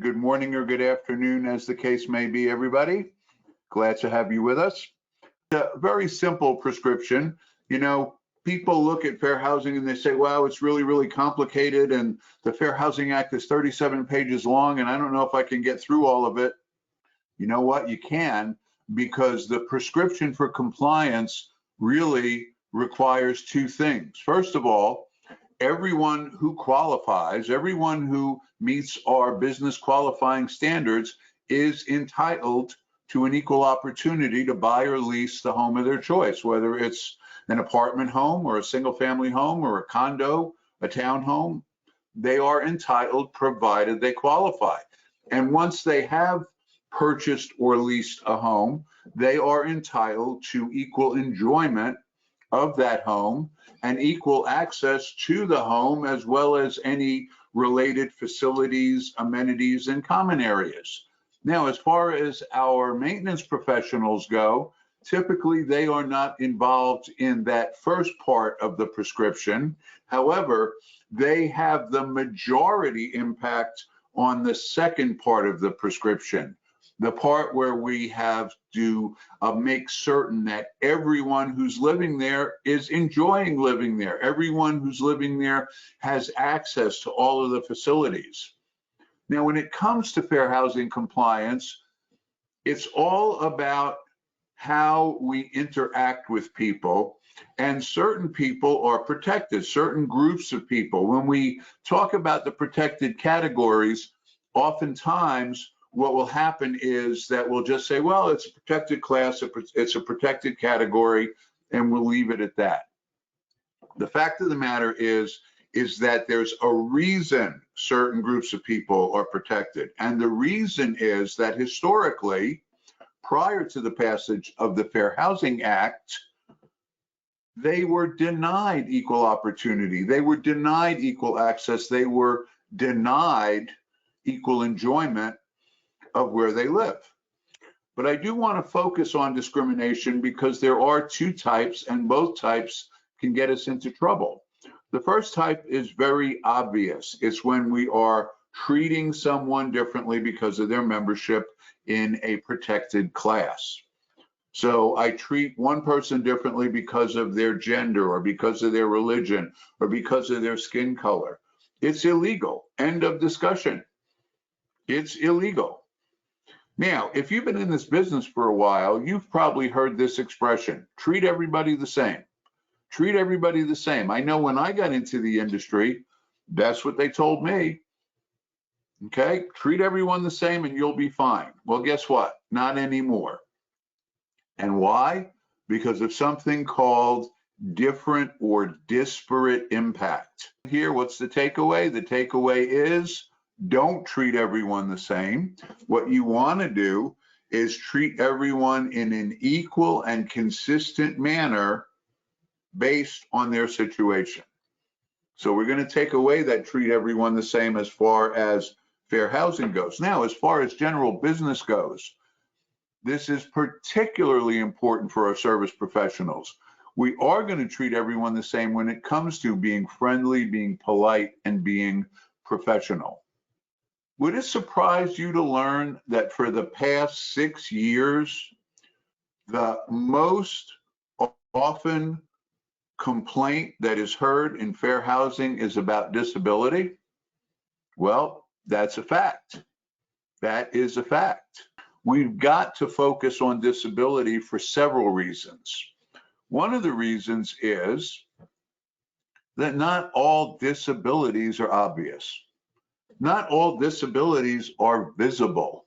Good morning or good afternoon, as the case may be, everybody. Glad to have you with us. A very simple prescription. You know, people look at fair housing and they say, wow, it's really, really complicated. And the Fair Housing Act is 37 pages long, and I don't know if I can get through all of it. You know what? You can, because the prescription for compliance really requires two things. First of all, everyone who qualifies, everyone who meets our business qualifying standards is entitled to an equal opportunity to buy or lease the home of their choice, whether it's an apartment home or a single family home or a condo, a townhome. They are entitled provided they qualify. And once they have purchased or leased a home, they are entitled to equal enjoyment of that home and equal access to the home, as well as any related facilities, amenities, and common areas. Now, as far as our maintenance professionals go, typically they are not involved in that first part of the prescription. However, they have the majority impact on the second part of the prescription, the part where we have to make certain that everyone who's living there is enjoying living there. Everyone who's living there has access to all of the facilities. Now, when it comes to fair housing compliance, it's all about how we interact with people, and certain people are protected, certain groups of people. When we talk about the protected categories, oftentimes what will happen is that we'll just say, well, it's a protected class, it's a protected category, and we'll leave it at that. The fact of the matter is that there's a reason certain groups of people are protected. And the reason is that historically, prior to the passage of the Fair Housing Act, they were denied equal opportunity. They were denied equal access. They were denied equal enjoyment of where they live. But I do want to focus on discrimination because there are two types, and both types can get us into trouble. The first type is very obvious. It's when we are treating someone differently because of their membership in a protected class. So I treat one person differently because of their gender or because of their religion or because of their skin color. It's illegal. End of discussion. It's illegal. Now, if you've been in this business for a while, you've probably heard this expression, treat everybody the same. Treat everybody the same. I know when I got into the industry, that's what they told me. Okay, treat everyone the same and you'll be fine. Well, guess what? Not anymore. And why? Because of something called different or disparate impact. Here, what's the takeaway? The takeaway is don't treat everyone the same. What you want to do is treat everyone in an equal and consistent manner based on their situation. So we're going to take away that treat everyone the same as far as fair housing goes. Now, as far as general business goes, this is particularly important for our service professionals. We are going to treat everyone the same when it comes to being friendly, being polite, and being professional. Would it surprise you to learn that for the past 6 years, the most often complaint that is heard in fair housing is about disability? Well, that's a fact. That is a fact. We've got to focus on disability for several reasons. One of the reasons is that not all disabilities are obvious. Not all disabilities are visible.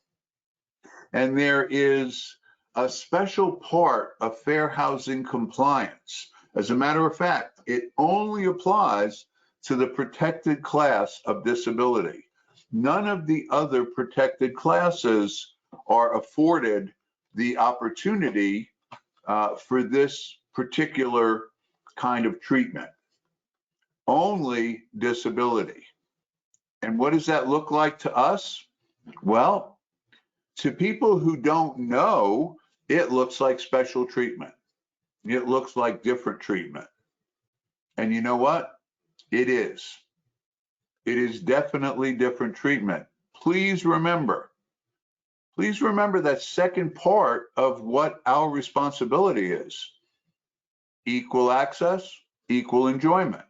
And there is a special part of fair housing compliance. As a matter of fact, it only applies to the protected class of disability. None of the other protected classes are afforded the opportunity for this particular kind of treatment. Only disability. And what does that look like to us? Well, to people who don't know, it looks like special treatment. It looks like different treatment. And you know what? It is. It is definitely different treatment. please remember that second part of what our responsibility is: equal access, equal enjoyment.